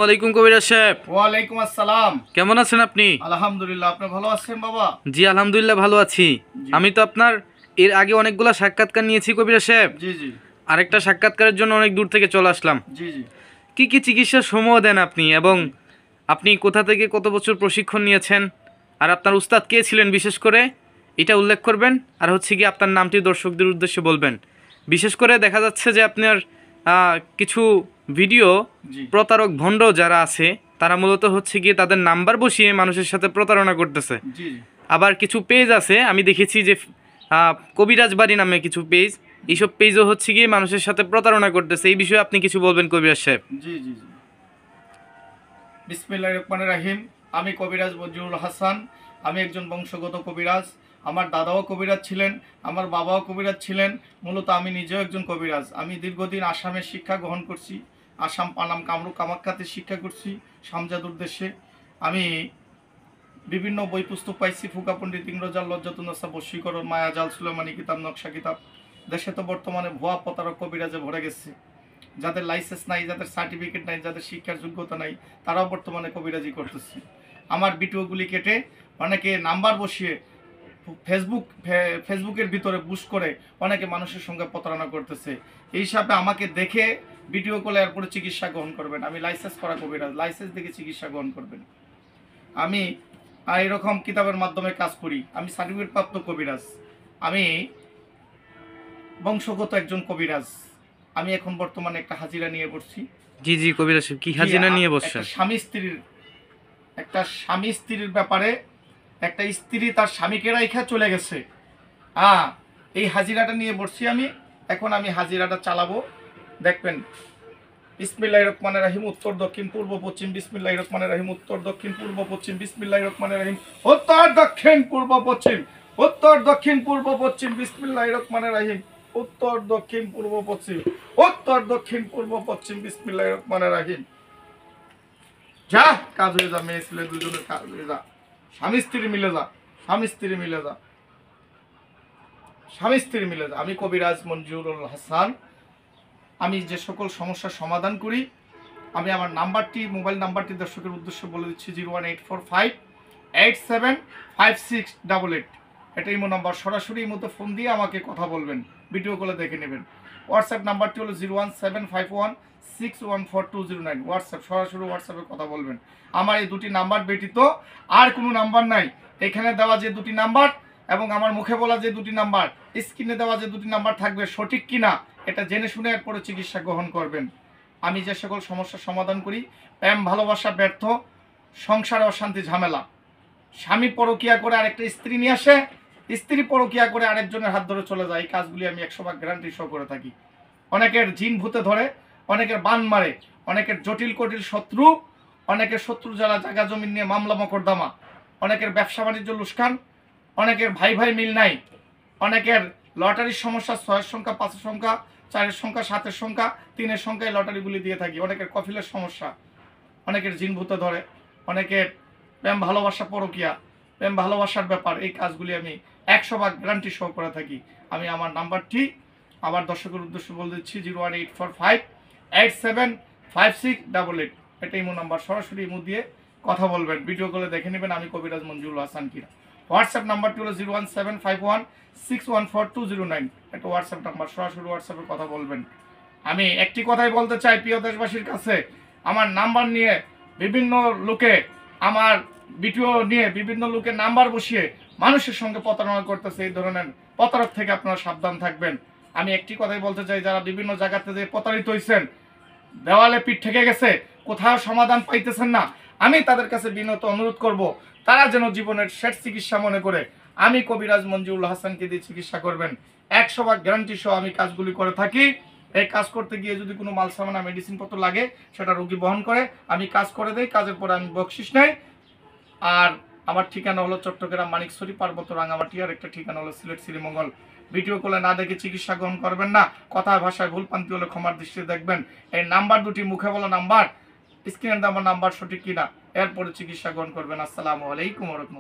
ওয়ালাইকুম কবিরাজ সাহেব। ওয়ালাইকুম আসসালাম। কেমন আছেন আপনি? আলহামদুলিল্লাহ, আপনি ভালো আছেন বাবা? জি আলহামদুলিল্লাহ ভালো আছি। আমি তো আপনার এর আগে অনেকগুলা সাক্ষাৎকার নিয়েছি কবিরাজ সাহেব। জি জি। আরেকটা সাক্ষাৎকারের জন্য অনেক দূর থেকে চলে আসলাম। জি জি। কি কি চিকিৎসার সমূহ দেন আপনি, এবং আপনি কোথা থেকে কত বছর প্রশিক্ষণ নিয়েছেন, আর আপনার উস্তাদ কে ছিলেন বিশেষ করে এটা উল্লেখ করবেন। আর হচ্ছে কি আপনার নামটি দর্শকদের উদ্দেশ্যে বলবেন। বিশেষ করে দেখা যাচ্ছে যে আপনার কিছু ভিডিও প্রতারক ভণ্ড যারা আছে তারা মূলত হচ্ছে গিয়ে তাদের নাম্বার বসিয়ে মানুষের সাথে প্রতারণা করতেছে। আবার কিছু পেজ আছে আমি দেখেছি যে কবিরাজ বাড়ি নামে কিছু পেজ, এইসব পেজও হচ্ছে গিয়ে মানুষের সাথে প্রতারণা করতেছে। এই বিষয়ে আপনি কিছু বলবেন কবিরাজ সাহেব। জি জি জি। বিসমিল্লাহির রহমানির রহিম। আমি কবিরাজ মঞ্জুরুল হাসান। আমি একজন বংশগত কবিরাজ। আমার দাদাও কবিরাজ ছিলেন, আমার বাবাও কবিরাজ ছিলেন। মূলত আমি নিজেও একজন কবিরাজ। আমি দীর্ঘদিন আসামে শিক্ষা গ্রহণ করছি। আসাম, পানাম, কামরূপ, কামাখ্যাতে শিক্ষা করছি শামজাদ উদ্দেশ্যে। আমি বিভিন্ন বই পুস্তক পাইছি, ফুকা পণ্ডিত, ইংরজাল, লজ্জাতুন্নসা, বশীকরণ, মায়াজাল, সুলেমানি কিতাব, নকশা কিতাব। দেশে তো বর্তমানে ভুয়া প্রতারক কবিরাজে ভরে গেছে। যাদের লাইসেন্স নাই, যাদের সার্টিফিকেট নাই, যাদের শিক্ষার যোগ্যতা নাই, তারাও বর্তমানে কবিরাজি করতেছে। আমার ভিডিওগুলি কেটে অনেকে নাম্বার বসিয়ে ফেসবুকের ভিতরে বুশ করে অনেকে মানুষের সঙ্গে প্রতারণা করতেছে। এই হিসাবে আমাকে দেখে ভিডিও কলে এরপরে চিকিৎসা গ্রহণ করবেন। আমি লাইসেন্স করা কবিরাজ, লাইসেন্স দেখে চিকিৎসা গ্রহণ করবেন। আমি এরকম কিতাবের মাধ্যমে কাজ করি। আমি সার্টিফিকেট প্রাপ্ত কবিরাজ। আমি বংশগত একজন কবিরাজ। আমি এখন বর্তমানে একটা হাজিরা নিয়ে বসছি। জি জি কবিরাজ, কি হাজিরা নিয়ে বসছেন? একটা স্বামী স্ত্রীর ব্যাপারে, একটা স্ত্রী তার স্বামীকে রাইখা চলে গেছে। এই হাজিরাটা নিয়ে বসছি আমি। এখন আমি হাজিরাটা চালাবো, দেখবেন। বিসমিল্লাহির রহমানির রহিম। উত্তর দক্ষিণ পূর্ব পশ্চিম। বিসমিল্লাহির রহমানির রহিম। উত্তর দক্ষিণ পূর্ব পশ্চিম। বিসমিল্লাহির রহমানির রহিম। উত্তর দক্ষিণ পূর্ব পশ্চিম। উত্তর দক্ষিণ পূর্ব পশ্চিম। বিসমিল্লাহির রহমানির রহিম। উত্তর দক্ষিণ পূর্ব পশ্চিম। উত্তর দক্ষিণ পূর্ব পশ্চিম। বিসমিল্লাহির রহমানির রহিম। যা কাজ হয়ে যা, মেয়ে ছেলে দুজনের কাজ হয়ে যা। স্বামী স্ত্রী মিলে যা, স্বামী স্ত্রী মিলে যা, স্বামী স্ত্রী মিলে যা। আমি কবিরাজ মঞ্জুরুল হাসান। আমি যে সকল সমস্যার সমাধান করি, আমি আমার নাম্বারটি, মোবাইল নাম্বারটি দর্শকের উদ্দেশ্যে বলে দিচ্ছি। 01845875688। এটা ইমো নাম্বার। সরাসরি এই মতো ফোন দিয়ে আমাকে কথা বলবেন, ভিডিও কলে দেখে নেবেন। হোয়াটসঅ্যাপ নাম্বারটি হলো 01751614209। হোয়াটসঅ্যাপ, সরাসরি হোয়াটসঅ্যাপে কথা বলবেন। আমার এই দুটি নাম্বার ব্যতীত আর কোনো নাম্বার নাই। এখানে দেওয়া যে দুটি নাম্বার এবং আমার মুখে বলা যে দুটি নাম্বার, স্ক্রিনে দেওয়া যে দুটি নাম্বার থাকবে, সঠিক কিনা এটা জেনে শুনে এরপরে চিকিৎসা গ্রহণ করবেন। আমি যে সকল সমস্যার সমাধান করি, প্রেম ভালোবাসা ব্যর্থ, সংসারে অশান্তি ঝামেলা, স্বামী পরকিয়া করে আরেকটা স্ত্রী নিয়ে আসে, স্ত্রী পরকিয়া করে আরেকজনের হাত ধরে চলে যায়, এই কাজগুলি আমি 100% গ্যারান্টি সহ করে থাকি। অনেকের জিন ভূতে ধরে, অনেকের বান মারে, অনেকের জটিল কটিল শত্রু, অনেকের শত্রু যারা জায়গা জমি নিয়ে মামলা মকদ্দমা, অনেকের ব্যবসা বাণিজ্য লুস্কান, অনেকের ভাই ভাই মিল নাই, অনেকের লটারির সমস্যা, 6-এর সংখ্যা, 5-এর সংখ্যা, 4-এর সংখ্যা, 7-এর সংখ্যা, 3-এর সংখ্যায় লটারিগুলি দিয়ে থাকি। অনেকের কফিলের সমস্যা, অনেকের জিন ভূতে ধরে, অনেকের প্রেম ভালোবাসা পরকিয়া, প্রেম ভালোবাসার ব্যাপার, এই কাজগুলি আমি 100% গ্যারান্টি সহ করে থাকি। আমি আমার নাম্বারটি আবার দর্শকের উদ্দেশ্যে বলে দিচ্ছি। 01845875688। এটা ইমো নাম্বার। সরাসরি ইমো দিয়ে কথা বলবেন, ভিডিও কলে দেখে নেবেন আমি কবিরাজ মঞ্জুরুল হাসান কিনা। হোয়াটসঅ্যাপ নাম্বারটি হলো 01751614209। এটা হোয়াটসঅ্যাপ নাম্বার। সরাসরি হোয়াটসঅ্যাপে কথা বলবেন। আমি একটি কথাই বলতে চাই প্রিয় দেশবাসীর কাছে, আমার নাম্বার নিয়ে বিভিন্ন লোকে, আমার ভিডিও নিয়ে বিভিন্ন লোকের নাম্বার বসিয়ে মানুষের সঙ্গে প্রতারণা করতেছে। এই ধরনের প্রতারক থেকে আপনারা সাবধান থাকবেন। আমি একটি কথাই বলতে চাই, যারা বিভিন্ন জায়গাতে যে প্রতারিত হয়েছেন, দেওয়ালে পিঠ ঠেকে গেছে, কোথাও সমাধান পাইতেছেন না, আমি তাদের কাছে বিনত অনুরোধ করব, তারা যেন জীবনের শেষ চিকিৎসা মনে করে আমি কবিরাজ মঞ্জুরুল হাসানকে দিয়ে চিকিৎসা করবেন। 100% গ্যারান্টি সহ আমি কাজগুলি করে থাকি। এই কাজ করতে গিয়ে যদি কোনো মাল সামানা মেডিসিনপত্র লাগে, সেটা রোগী বহন করে, আমি কাজ করে দেই। কাজের পরে আমি বকশিস নেই। আর আমার ঠিকানা হলো চট্টগ্রাম মানিকছড়ি, পার্বত্য রাঙামাটি। আর একটা ঠিকানা হলো সিলেট শ্রীমঙ্গল। ভিডিও কলে না দেখে চিকিৎসা গ্রহণ করবেন না। কথায় ভাষায় ভুল প্রান্তি হলে ক্ষমার দৃষ্টিতে দেখবেন। এই নাম্বার দুটি মুখে বলা নাম্বার, স্ক্রিনে দেওয়া নাম্বার সঠিক কিনা, এরপরে চিকিৎসা গ্রহণ করবেন। আসসালামু আলাইকুম ওয়া রাহমাতুল্লাহ।